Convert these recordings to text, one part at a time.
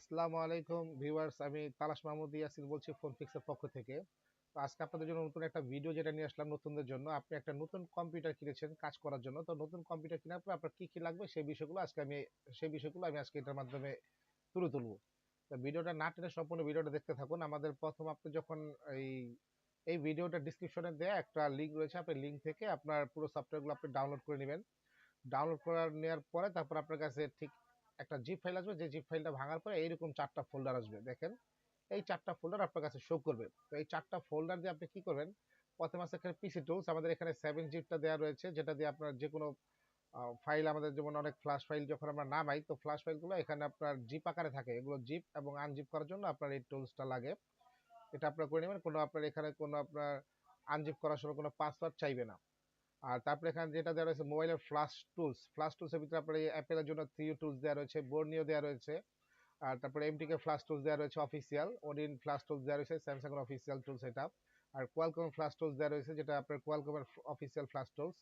আসসালামু আলাইকুম ভিউয়ার্স, আমি তালাশ মাহমুদ ইয়াসিন বলছি ফোন ফিক্সের পক্ষ থেকে। তো আজকে আপনাদের জন্য নতুন একটা ভিডিও যেটা নিয়ে আসলাম নতুনদের জন্য। আপনি একটা নতুন কম্পিউটার কিনেছেন কাজ করার জন্য। তো নতুন কম্পিউটার কেনার পর আপনার কি কি লাগবে সেই বিষয়গুলো আমি আজকে এটার মাধ্যমে তুলে ধরবো। তো ভিডিওটা না টেনে সম্পূর্ণ ভিডিওটা দেখতে থাকুন। আমাদের প্রথম আপনি যখন এই এই ভিডিওটা ডিসক্রিপশনে দেয়া একটা লিঙ্ক রয়েছে, আপনি লিঙ্ক থেকে আপনার পুরো সফটওয়্যারগুলো আপনি ডাউনলোড করে নেবেন। ডাউনলোড করে নেওয়ার পরে তারপর আপনার কাছে ঠিক একটা জিপ ফাইল আসবে, যে জিপ ফাইলটা ভাঙার পরে এইরকম 4টা ফোল্ডার আসবে। দেখেন, এই 4টা ফোল্ডার আপনার কাছে শো করবে। তো এই 4টা ফোল্ডার দিয়ে আপনি কি করবেন, প্রথমে আছে এখানে পিসি টুলস। আমাদের এখানে 7 জিপটা দেওয়া রয়েছে, যেটা দিয়ে আপনার যে কোনো ফাইল, আমাদের যেমন অনেক ফ্ল্যাশ ফাইল যখন আমরা নামাই, তো ফ্ল্যাশ ফাইলগুলো এখানে আপনার জিপ আকারে থাকে। এগুলো জিপ এবং আনজিপ করার জন্য আপনার এই টুলসটা লাগে। এটা আপনার করে নেবেন। কোনো আপনার এখানে কোনো আপনার আনজিপ করার সময় কোনো পাসওয়ার্ড চাইবে না। আর তারপরে এখানে যেটা দেওয়া রয়েছে মোবাইলের ফ্লাশ টুলসের ভিতরে আপনার এই অ্যাপেলের জন্য 3 টুলস দেওয়া রয়েছে, বোর্নিও দেওয়া রয়েছে। আর তারপরে এমটিকে ফ্লাশ টুলস দেওয়া রয়েছে অফিসিয়াল, ওডিন ফ্লাশ টুলস দেওয়া রয়েছে, স্যামসাং এর অফিসিয়াল টুলস এটা। আর কোয়ালকম ফ্লাশ টুলস দেওয়া রয়েছে, যেটা আপনার কোয়ালকমের অফিসিয়াল ফ্লাশ টুলস।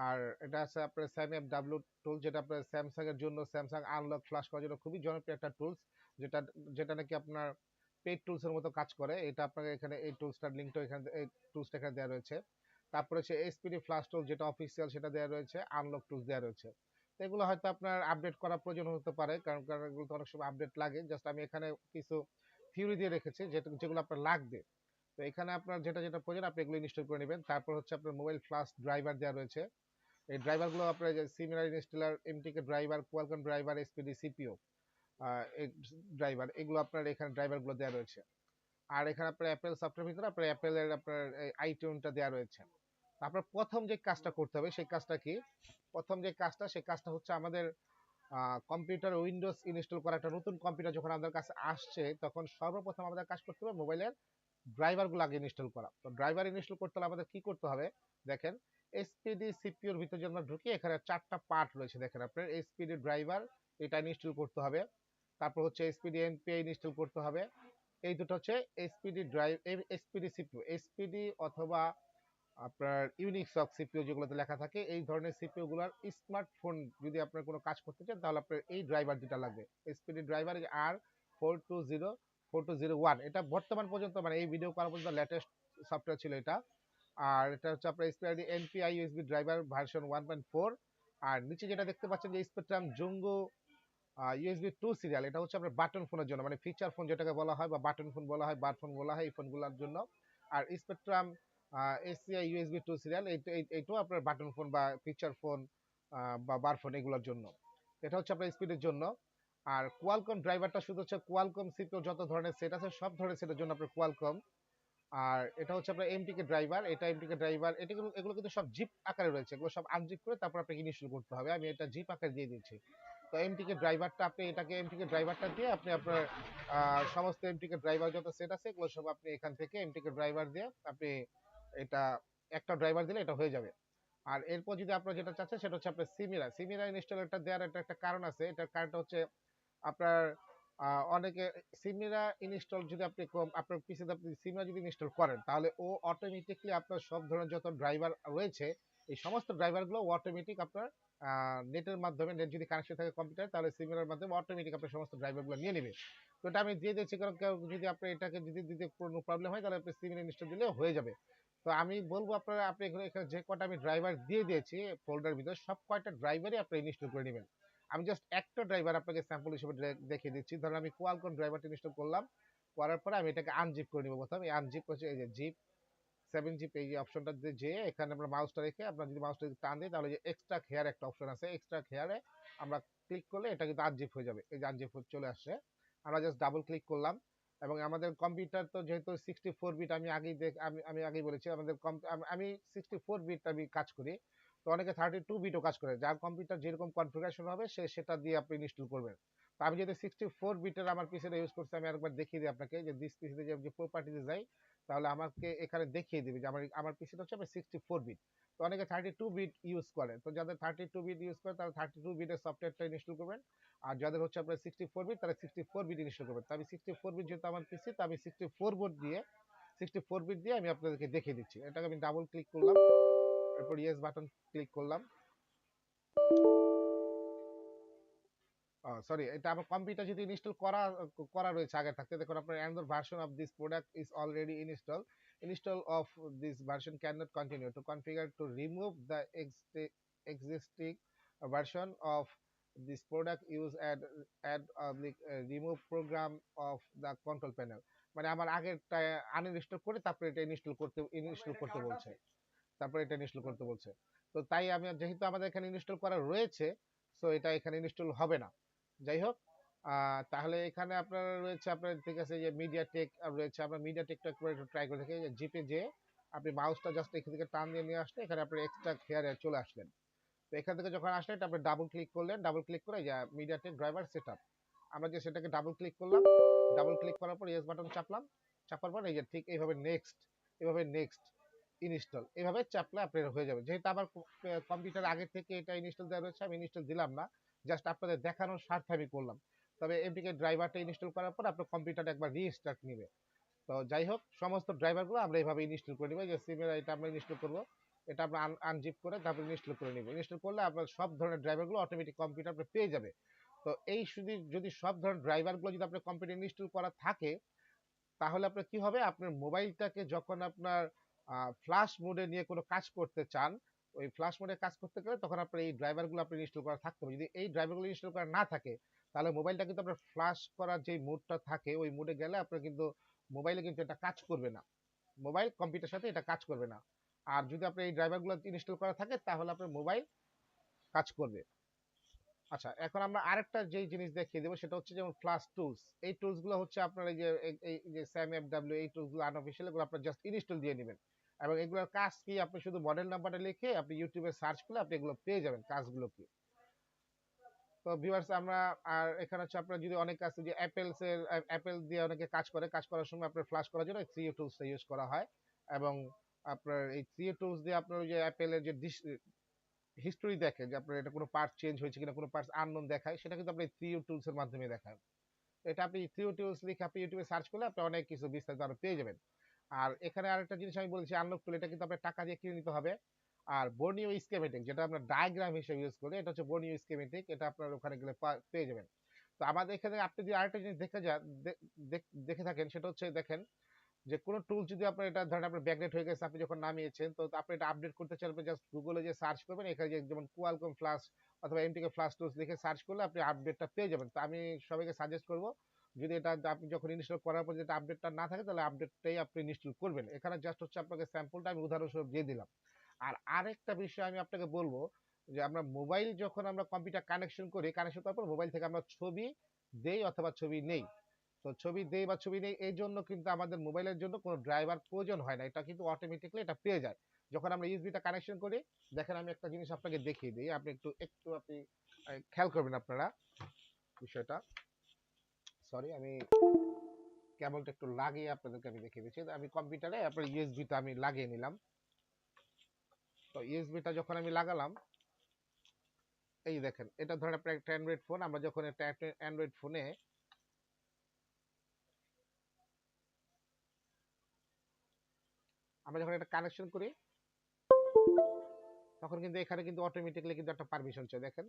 আর এটা আছে আপনার স্যামএফ ডাব্লিউ টুল, যেটা আপনার স্যামসাং এর জন্য, স্যামসাং আনলক ফ্লাশ করার জন্য খুবই জনপ্রিয় একটা টুলস, যেটা যেটা নাকি আপনার পেড টুলস এর মতো কাজ করে। এটা আপনাকে এখানে এই টুলসটার লিঙ্কটা এখানে, এই টুলসটা এখানে দেওয়া রয়েছে। তারপরে হচ্ছে এসপিডি ফ্লাশ টুল, যেটা অফিসিয়াল, সেটা দেওয়া রয়েছে। আনলক টুলস দেওয়া রয়েছে। তো এগুলো হয়তো আপনার আপডেট করার প্রয়োজন হতে পারে, কারণ কারণ এগুলো তো অনেক সময় আপডেট লাগে। জাস্ট আমি এখানে কিছু থিওরি দিয়ে রেখেছি যেগুলো আপনার লাগবে। তো এখানে আপনার যেটা যেটা প্রয়োজন আপনি এগুলো ইনস্টল করে নেবেন। তারপর হচ্ছে আপনার মোবাইল ফ্লাশ ড্রাইভার দেওয়া রয়েছে। এই ড্রাইভারগুলো আপনার যে similar installer, MTK driver, Qualcomm driver, SPD CPU এই ড্রাইভার, এগুলো আপনার এখানে ড্রাইভারগুলো দেওয়া রয়েছে। আর এখানে আপনার অ্যাপেল সফটওয়্যার ভিতরে আপনার অ্যাপেলের আপনার আইটিউনটা দেওয়া রয়েছে। আপনার প্রথম যে কাজটা করতে হবে সেই কাজটা কি, প্রথম যে কাজটা সেই কাজটা হচ্ছে আমাদের কম্পিউটার উইন্ডোজ ইনস্টল করা। একটা নতুন কম্পিউটার যখন আমাদের কাছে আসছে, তখন সর্বপ্রথম আমাদের কাজ করতে হবে মোবাইলের ড্রাইভারগুলো আগে ইনস্টল করা। তো ড্রাইভার ইনস্টল করতে হলে আমাদের কি করতে হবে, দেখেন, এসপিডি সিপিইউর ভিতরে যদি আমরা ঢুকি, এখানে 4টা পার্ট রয়েছে। দেখেন, আপনার এসপিডি ড্রাইভার এটা ইনস্টল করতে হবে। তারপর হচ্ছে এসপিডি এনপিআই ইনস্টল করতে হবে। এই দুটো হচ্ছে SPD drive, SPD CPU, SPD অথবা আপনার ইউনিক্সক সিপিইউ যেগুলোতে লেখা থাকে, এই ধরনের সিপিইউ গুলার স্মার্টফোন যদি আপনার কোনো কাজ করতে চান, তাহলে আপনার এই ড্রাইভার দুটা লাগবে। এসপিডি ড্রাইভার R42042001, এটা বর্তমান পর্যন্ত মানে এই ভিডিও করা পর্যন্ত লেটেস্ট সফটওয়্যার ছিল এটা। আর এটা হচ্ছে আপনার SPD NPI USB driver version 1.4। আর নিচে যেটা দেখতে পাচ্ছেন যে স্পেকট্রাম জুঙ্গো ইউএসবি 2 সিরিয়াল, এটা হচ্ছে আপনার বাটন ফোনের জন্য, মানে ফিচার ফোন যেটাকে বলা হয়, বা বাটন ফোন বলা হয়, বার ফোন বলা হয়, এই ফোনগুলোর জন্য। আর স্পেকট্রাম এসিআই ইউএসবি 2 সিরিয়াল, এইটাও আপনার বাটন ফোন বা ফিচার ফোন বা বার ফোন এগুলোর জন্য। এটা হচ্ছে আপনার স্পিডের জন্য। আর কোয়ালকম ড্রাইভারটা শুধু হচ্ছে কোয়ালকম সিপিইউ যত ধরনের সেট আছে সব ধরনের সেটের জন্য আপনার কোয়ালকম। আর এটা হচ্ছে আপনার এমটিকে ড্রাইভার, এটা এমটিকে ড্রাইভার, এগুলো কিন্তু সব জিপ আকারে রয়েছে, এগুলো সব আনজিপ করে তারপর আপনাকে ইনস্টল করতে হবে। আমি এটা জিপ আকারে দিয়ে দিচ্ছি। তো এমটিকে ড্রাইভারটা আপনি এটাকে এমটিকে ড্রাইভারটা দিয়ে আপনি আপনার সমস্ত এমটিকে ড্রাইভার যত সেট আছে এগুলো সব আপনি এখান থেকে এমটিকে ড্রাইভার দিয়ে আপনি এটা একটা ড্রাইভার দিলে এটা হয়ে যাবে। আর এরপর যদি আপনার যেটা চাচ্ছেন সেটা হচ্ছে আপনার সিমিরা ইনস্টলেটর দেওয়ার একটা কারণ আছে। এটার কারণটা হচ্ছে আপনার অনেকে সিমিরা ইনস্টল যদি আপনি আপনার পিসিতে আপনি সিমিরা যদি ইনস্টল করেন, তাহলে ও অটোমেটিকলি আপনার সব ধরনের যত ড্রাইভার রয়েছে এই সমস্ত ড্রাইভারগুলো অটোমেটিক আপনার নেটের মাধ্যমে, নেট যদি কানেকশন থাকে কম্পিউটার, তাহলে সিমিরার মাধ্যমে অটোমেটিক আপনার সমস্ত ড্রাইভারগুলো নিয়ে নেবে। তো এটা আমি দিয়ে দিচ্ছি, কারণ কেউ যদি আপনি এটাকে যদি দিতে কোনো প্রবলেম হয়, তাহলে আপনি সিমিরা ইনস্টল দিলে হয়ে যাবে। তো আমি বলবো আপনারা, আপনি এখানে যে কটা আমি ড্রাইভার দিয়ে দিয়েছি ফোল্ডার ভিতরে, সব কয়টা ড্রাইভারই আপনি ইনস্টল করে নেবেন। আমি জাস্ট একটা ড্রাইভার আপনাকে স্যাম্পল হিসেবে দেখিয়ে দিচ্ছি। ধরুন আমি কোয়ালকম ড্রাইভারটা ইনস্টল করলাম, করার পরে আমি এটাকে আনজিপ করে নিব। প্রথমে আনজিপ হচ্ছে এই যে জিপ 7 জিপ, এই যে অপশনটা দিয়ে যে এখানে আমরা মাউসটা রেখে, আপনার যদি মাউসটা টান দিই, তাহলে যে এক্সট্রা হেয়ার একটা অপশন আছে, এক্সট্রা হেয়ারে আমরা ক্লিক করলে এটা কিন্তু আনজিপ হয়ে যাবে। এই যে আনজিপ চলে আসছে, আমরা জাস্ট ডাবল ক্লিক করলাম। এবং আমাদের কম্পিউটার তো যেহেতু 64 বিট, আমি আগেই আমি আগেই বলেছি আমাদের আমি 64 বিট আমি কাজ করি। তো অনেকে 32 বিটও কাজ করে, যার কম্পিউটার যেরকম কনফিগারেশন হবে সেটা দিয়ে আপনি ইনস্টল করবেন। তো আমি যেহেতু 64 বিটের আমার পিসিটা ইউজ করছি, আমি আরেকবার দেখিয়ে দিই আপনাকে, যে দিস পিসিতে যে প্রপার্টিতে যাই, তাহলে আমাকে এখানে দেখিয়ে দিবে যে আমার পিসিটা হচ্ছে 64 বিট। তো অনেকে 32 বিট ইউজ করে, তো যাদের 32 বিট ইউজ করে তারা 32 বিটের সফটওয়্যারটা ইনস্টল করবেন। আর যাদের হচ্ছে আপনার 64 বিট, তারা 64 বিট ইনস্টল করবেন। তো আমি 64 বিট যেহেতু আমার পিসি, তো আমি 64 বিট দিয়ে আমি আপনাদেরকে দেখিয়ে দিচ্ছি। এটাকে আমি ডাবল ক্লিক করলাম, তারপর ইয়েস বাটন ক্লিক করলাম। সরি, এটা আমার কম্পিউটার যদি ইনস্টল করা করা রয়েছে আগে থাকতে, দেখুন আপনার another version of this product is already installed. Install of this version cannot continue. To configure to remove the existing version of this product, use add remove program of the control panel. মানে আমার আগেরটা uninstall করে তারপরে এটা install করতে বলছে, তারপরে এটা ইনস্টল করতে বলছে। তো তাই আমি, যেহেতু আমাদের এখানে ইনস্টল করা রয়েছে, তো এটা এখানে ইনস্টল হবে না। যাই হোক, তাহলে এখানে আপনার রয়েছে, আপনার ঠিক আছে যে মিডিয়াটেক রয়েছে, আপনার মিডিয়াটেকটা একবার একটু ট্রাই করে দেখি। জিপে যে আপনি মাউসটা জাস্ট এখান থেকে টান দিয়ে নিয়ে আসলে এখানে আপনার এক্সট্রা হেয়ারে চলে আসলেন। তো এখান থেকে যখন আসলেন এটা আপনি ডাবল ক্লিক করলেন, ডাবল ক্লিক করে যে মিডিয়াটেক ড্রাইভার সেট আপ, আমরা যে সেটাকে ডাবল ক্লিক করলাম, ডাবল ক্লিক করার পর ইয়েস বাটন চাপলাম, চাপার পর এই যে ঠিক এইভাবে নেক্সট, এভাবে নেক্সট ইনস্টল, এভাবে চাপলে আপনার হয়ে যাবে। যেহেতু আমার কম্পিউটার আগে থেকে এটা ইনস্টল দেওয়া রয়েছে, আমি ইনস্টল দিলাম না, জাস্ট আপনাদের দেখানোর স্বার্থে আমি করলাম। তবে এমপিকে ড্রাইভারটা ইনস্টল করার পর আপনার কম্পিউটার একবার রিস্টার্ট নেবে। তো যাই হোক, সমস্ত ড্রাইভারগুলো আমরা এইভাবে ইনস্টল করে নিব। যে সিমের এটা আমরা ইনস্টল করবো, এটা আমরা আনজিপ করে তারপর ইনস্টল করে নিব। ইনস্টল করলে আপনার সব ধরনের ড্রাইভারগুলো অটোমেটিক কম্পিউটার আপনি পেয়ে যাবে। তো এই শুধু যদি সব ধরনের ড্রাইভারগুলো যদি আপনার কম্পিউটার ইনস্টল করা থাকে, তাহলে আপনার কি হবে, আপনার মোবাইলটাকে যখন আপনার ফ্ল্যাশ মোডে নিয়ে কোনো কাজ করতে চান, ওই ফ্ল্যাশ মোডে কাজ করতে গেলে তখন আপনার এই ড্রাইভারগুলো আপনি ইনস্টল করা থাকতে হবে। যদি এই ড্রাইভারগুলো ইনস্টল করা না থাকে, তাহলে মোবাইলটা কিন্তু আপনার ফ্ল্যাশ করার যে মোডটা থাকে ওই মোডে গেলে আপনার কিন্তু মোবাইলে কিন্তু এটা কাজ করবে না, মোবাইল কম্পিউটার সাথে এটা কাজ করবে না। আর যদি আপনার এই ড্রাইভারগুলো ইনস্টল করা থাকে তাহলে আপনার মোবাইল কাজ করবে। আচ্ছা, এখন আমরা আরেকটা যেই জিনিস দেখিয়ে দেবো সেটা হচ্ছে যেমন ফ্লাশ টুলস। এই টুলস গুলো হচ্ছে আপনার এই যে স্যাম এফডব্লিউ, এই টুলস গুলো আনঅফিসিয়াল, এগুলো আপনার জাস্ট ইনস্টল দিয়ে নেবেন। এবং এগুলোর কাজ কি, আপনি শুধু মডেল নাম্বারটা লিখে আপনি ইউটিউবে সার্চ করলে আপনি এগুলো পেয়ে যাবেন কাজগুলো কি। তো ভিউয়ার্স, আমরা আর এখানে হচ্ছে আপনার যদি অনেক কাজ, যে অ্যাপেল দিয়ে অনেকে কাজ করে, কাজ করার সময় আপনার ফ্লাশ করার জন্য থ্রি টুলসটা ইউজ করা হয়। এবং আপনার এই থ্রি টুলস দিয়ে আপনার ওই যে অ্যাপেলের যে হিস্টোরি দেখে, যে আপনার এটা কোনো পার্ট চেঞ্জ হয়েছে কিনা, কোনো পার্টস আননোন দেখায়, সেটা কিন্তু আপনি থ্রি টুলস এর মাধ্যমে দেখায়। এটা আপনি থ্রি টুলস লিখে আপনি ইউটিউবে সার্চ করলে আপনি অনেক কিছু বিস্তারিত আরো পেয়ে যাবেন। আর এখানে আরেকটা জিনিস আমি বলেছি, আনলক টুল, এটা কিন্তু আপনার টাকা দিয়ে কিনে নিতে হবে। আর বর্নিও স্কেমেটিক, যেটা আমরা ডায়াগ্রাম হিসেবে ইউজ করি, এটা হচ্ছে বর্নিও স্কেমেটিক, এটা আপনার ওখানে গেলে পেয়ে যাবেন। তো আমাদের এখানে আপনি যদি আরেকটা জিনিস দেখে থাকেন, সেটা হচ্ছে দেখেন যে কোনো টুল যদি আপনার, এটা ধরেন আপনার ব্যাকডেট হয়ে গেছে, আপনি যখন নামিয়েছেন, তো আপনি এটা আপডেট করতে চান, আপনি জাস্ট গুগলে যে সার্চ করবেন, এখানে যে যেমন কোয়ালকম ফ্লাশ অথবা এমটিকে ফ্লাশ টুলস লিখে সার্চ করলে আপনি আপডেটটা পেয়ে যাবেন। তো আমি সবাইকে সাজেস্ট করব, যদি এটা আপনি যখন ইনস্টল করার পর যেটা আপডেটটা না থাকে, তাহলে আপডেটটাই আপনি ইনস্টল করবেন। এখানে জাস্ট হচ্ছে আপনাকে স্যাম্পলটা আমি উদাহরণস্বরূপ দিয়ে দিলাম। আর আরেকটা বিষয় আমি আপনাকে বলবো, যে আমরা মোবাইল যখন আমরা কম্পিউটার কানেকশন করি, কানেকশন করার পর মোবাইল থেকে আমরা ছবি দেই অথবা ছবি নেই। তো ছবি দেই বা ছবি নেই, এই জন্য কিন্তু আমাদের মোবাইলের জন্য কোনো ড্রাইভার প্রয়োজন হয় না, এটা কিন্তু অটোমেটিকলি এটা পেয়ে যায় যখন আমরা ইউএসবিটা কানেকশন করি। দেখেন আমি একটা জিনিস আপনাকে দেখিয়ে দিই, আপনি একটু একটু আপনি খেয়াল করবেন আপনারা বিষয়টা। সরি, আমি কেবলটা একটু লাগিয়ে আপনাদেরকে আমি দেখিয়ে দিচ্ছি। আমি কম্পিউটারে আপনার ইউএসবিটা আমি লাগিয়ে নিলাম। তো ইউএসবিটা যখন আমি লাগালাম, এই দেখেন, এটা ধরেন আপনার একটা অ্যান্ড্রয়েড ফোন, আমরা যখন একটা অ্যান্ড্রয়েড ফোনে আমরা যখন এটা কানেকশন করি, তখন কিন্তু এখানে কিন্তু অটোমেটিকলি কিন্তু একটা পারমিশন চাই, দেখেন।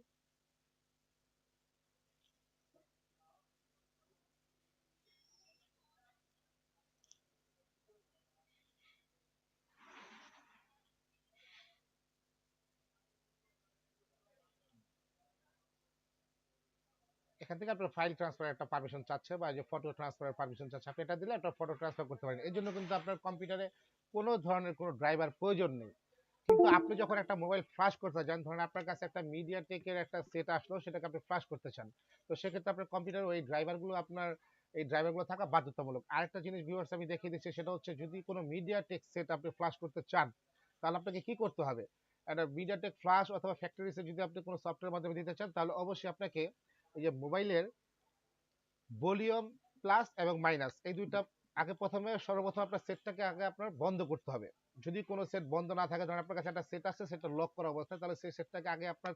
এখান থেকে আপনার ফাইল ট্রান্সফার একটা পারমিশন চাচ্ছে, বা যে ফটো ট্রান্সফারের পারমিশন চাচ্ছে, আপনি এটা দিলে আপনার ফটো ট্রান্সফার করতে পারেন। এই জন্য কিন্তু আপনার কম্পিউটারে কোনো ধরনের কোনো ড্রাইভার প্রয়োজন নেই। কিন্তু আপনি যখন একটা মোবাইল ফ্লাশ করতে চান, ধরেন আপনার কাছে একটা মিডিয়াটেকের একটা সেট আসলো, সেটাকে আপনি ফ্লাশ করতে চান, তো সেক্ষেত্রে আপনার কম্পিউটার ওই ড্রাইভারগুলো আপনার এই ড্রাইভারগুলো থাকা বাধ্যতামূলক। আরেকটা জিনিস ভিউয়ার্স আমি দেখিয়ে দিচ্ছি, সেটা হচ্ছে যদি কোনো মিডিয়াটেক সেট আপনি ফ্লাশ করতে চান, তাহলে আপনাকে কি করতে হবে, একটা মিডিয়াটেক ফ্লাশ অথবা ফ্যাক্টরি সেট যদি আপনি কোনো সফটওয়্যার মাধ্যমে দিতে চান, তাহলে অবশ্যই আপনাকে এই যে মোবাইলের ভলিউম প্লাস এবং মাইনাস, এই দুইটা আগে প্রথমে সর্বপ্রথম আপনার সেটটাকে আগে আপনার বন্ধ করতে হবে। যদি কোনো সেট বন্ধ না থাকে, ধরেন আপনার কাছে একটা সেট আছে, সেটা লক করা অবস্থায়, তাহলে সেই সেটটাকে আগে আপনার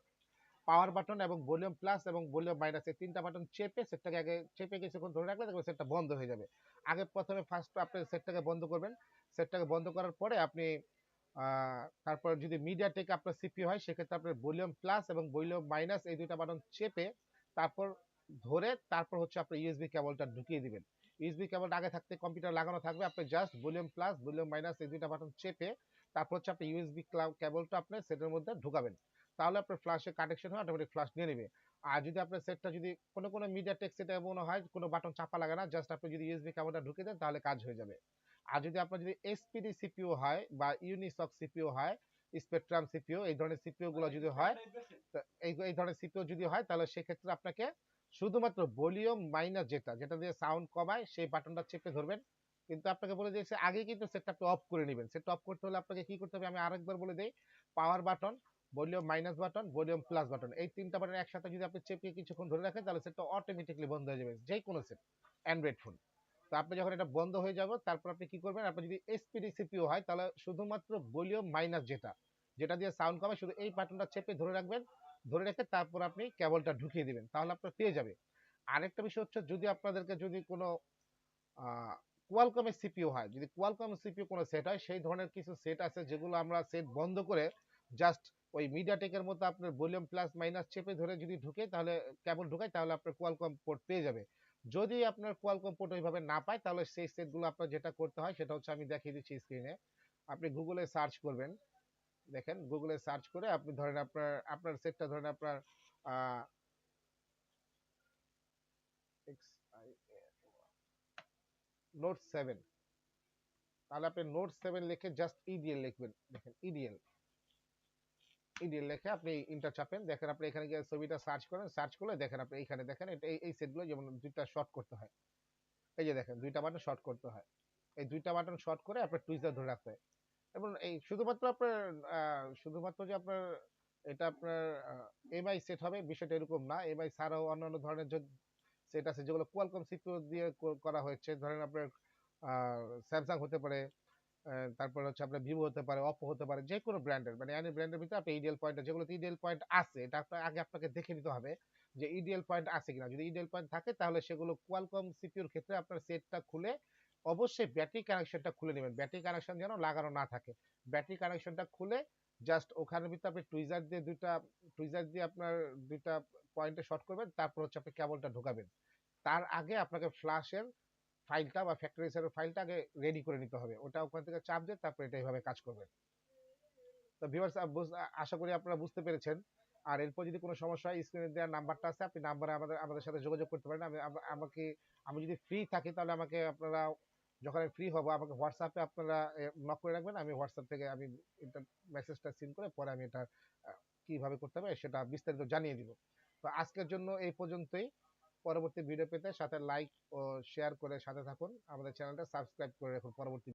পাওয়ার বাটন এবং ভলিউম প্লাস এবং ভলিউম মাইনাস, এই তিনটা বাটন চেপে সেটটাকে আগে চেপে কিছুক্ষণ ধরে রাখলে দেখবেন সেটটা বন্ধ হয়ে যাবে। আগে প্রথমে ফার্স্ট আপনি সেটটাকে বন্ধ করবেন। সেটটাকে বন্ধ করার পরে আপনি তারপর যদি মিডিয়াটেক আপনার সিপিইউ হয়, সেক্ষেত্রে আপনার ভলিউম প্লাস এবং ভলিউম মাইনাস এই দুইটা বাটন চেপে তারপর ধরে তারপর হচ্ছে আপনার ইউএসবি কেবলটা ঢুকিয়ে দিবেন। ইউএসবি কেবলটা আগে থাকতে কম্পিউটার লাগানো থাকবে, আপনি just volume plus volume minus এই দুইটা বাটন চেপে তারপর হচ্ছে আপনি ইউএসবি কেবলটা আপনি সেটের মধ্যে ঢুকাবেন। তাহলে আপনার ফ্ল্যাশে কানেকশন হয়, অটোমেটিক ফ্ল্যাশ নিয়ে নেবে। আর যদি আপনার সেটটা যদি কোনো মিডিয়াটেক সেটে এমন হয় কোনো বাটন চাপা লাগে না, জাস্ট আপনি যদি ইউএসবি কেবলটা ঢুকিয়ে দেন তাহলে কাজ হয়ে যাবে। আর যদি আপনার যদি এসপিডি সিপিইউ হয় বা ইউনিসক সিপিইউ হয়, স্পেকট্রাম সিপিইউ এই ধরনের সিপিইউ গুলো যদি হয়, এই ধরনের সিপিইউ যদি হয় তাহলে সেক্ষেত্রে আপনাকে শুধুমাত্র ভলিউম মাইনাস যেটা দিয়ে সাউন্ড কমায় সেই বাটনটা চেপে ধরবেন। কিন্তু আপনাকে বলে দিয়েছে আগে কিন্তু সেটটা আপনি অফ করে নেবেন। সেটটা অফ করতে হলে আপনাকে কি করতে হবে আমি আরেকবার বলে দেই। Power button, volume minus button, volume plus button, এই তিনটা বাটন একসাথে যদি আপনি চেপে কিছুক্ষণ ধরে রাখেন তাহলে সেটটা অটোমেটিকলি বন্ধ হয়ে যাবে, যে কোনো সেট, অ্যান্ড্রয়েড ফোন। তো আপনি যখন এটা বন্ধ হয়ে যাবে তারপর আপনি কি করবেন, আপনি যদি এসপিডি সিপিইউ হয় তাহলে শুধুমাত্র ভলিউম মাইনাস যেটা দিয়ে সাউন্ড কমে শুধু এই বাটনটা চেপে ধরে রাখবেন। ধরে রেখে তারপর আপনি কেবলটা ঢুকিয়ে দিবেন, তাহলে আপনার পেয়ে যাবে। আরেকটা বিষয় হচ্ছে যদি আপনাদেরকে যদি কোনো কোয়ালকমের সিপিইউ হয়, যদি কোয়ালকম সিপিইউ কোনো সেট হয়, সেই ধরনের কিছু সেট আছে যেগুলো আমরা সেট বন্ধ করে জাস্ট ওই মিডিয়াটেকের মতো আপনার ভলিউম প্লাস মাইনাস চেপে ধরে যদি ঢুকে তাহলে কেবল ঢুকায় তাহলে আপনার কোয়ালকম পোর্ট পেয়ে যাবে। যদি আপনার কোয়ালকম পোর্ট ওইভাবে না পায় তাহলে সেই সেটগুলো আপনার যেটা করতে হয় সেটা হচ্ছে আমি দেখিয়ে দিচ্ছি স্ক্রিনে। আপনি গুগলে সার্চ করবেন, দেখেন গুগলে সার্চ করে আপনি ধরেন আপনার আপনার সেটটা ধরেন আপনার নোট 7, তাহলে আপনি নোট 7 লিখে জাস্ট ইডিএল লিখবেন, দেখেন ইডিএল লিখে আপনি ইন্টার চাপেন, দেখেন আপনি এখানে গিয়ে ছবিটা সার্চ করেন, সার্চ করলে দেখেন আপনি এইখানে দেখেন এটা এই সেটগুলো যেমন দুইটা শর্ট করতে হয়, এই যে দেখেন দুইটা বাটন শর্ট করতে হয়, এই দুইটা বাটন শর্ট করে আপনার টুইজার ধরে রাখতে হয়। এবং এই শুধুমাত্র আপনার শুধুমাত্র যে আপনার এটা আপনার এমআই সেট হবে বিষয়টা এরকম না, এমআই ছাড়াও অন্যান্য ধরনের সেট আছে যেগুলো কোয়ালকম সিপিইউ দিয়ে করা হয়েছে, ধরেন আপনার স্যামসাং হতে পারে, তারপর হচ্ছে আপনার ভিভো হতে পারে, অপো হতে পারে, যে কোনো ব্র্যান্ডের মানে এনি ব্র্যান্ডের ভিতরে আপনি ইডিএল পয়েন্ট, যেগুলোতে ইডিএল পয়েন্ট আছে এটা আগে আপনাকে দেখে নিতে হবে যে ইডিএল পয়েন্ট আছে কিনা। যদি ইডিএল পয়েন্ট থাকে তাহলে সেগুলো কোয়ালকম সিপিইউর ক্ষেত্রে আপনার সেটটা খুলে অবশ্যই ব্যাটারি কানেকশনটা খুলে নেবেন, ব্যাটারি কানেকশন যেন লাগানো না থাকে। ব্যাটারি কানেকশনটা খুলে জাস্ট ওখানের ভিতরে আপনি টুইজার দিয়ে আপনার দুইটা পয়েন্টে শর্ট করবেন, তারপর হচ্ছে আপনি কেবলটা ঢোকাবেন। তার আগে আপনাকে ফ্ল্যাশের ফাইলটা বা ফ্যাক্টরি রিসেটের ফাইলটা আগে রেডি করে নিতে হবে, ওটা ওখান থেকে চাপ দিয়ে তারপর এটা এইভাবে কাজ করবে। তো ভিউয়ার্স আশা করি আপনারা বুঝতে পেরেছেন। আর এরপর যদি কোনো সমস্যা হয় স্ক্রিনে দেওয়ার নাম্বারটা আছে, আপনি নাম্বারে আমাদের সাথে যোগাযোগ করতে পারেন। আমি যদি ফ্রি থাকি তাহলে আমাকে আপনারা যখন আমি ফ্রি হব আমাকে হোয়াটসঅ্যাপে আপনারা নক করে রাখবেন, আমি হোয়াটসঅ্যাপ থেকে আমি এটা মেসেজটা সিন করে পরে আমি এটা কিভাবে করতে হবে সেটা বিস্তারিত জানিয়ে দিব। তো আজকের জন্য এই পর্যন্তই। পরবর্তী ভিডিও পেতে সাথে লাইক ও শেয়ার করে সাথে থাকুন, আমাদের চ্যানেলটা সাবস্ক্রাইব করে রাখুন পরবর্তী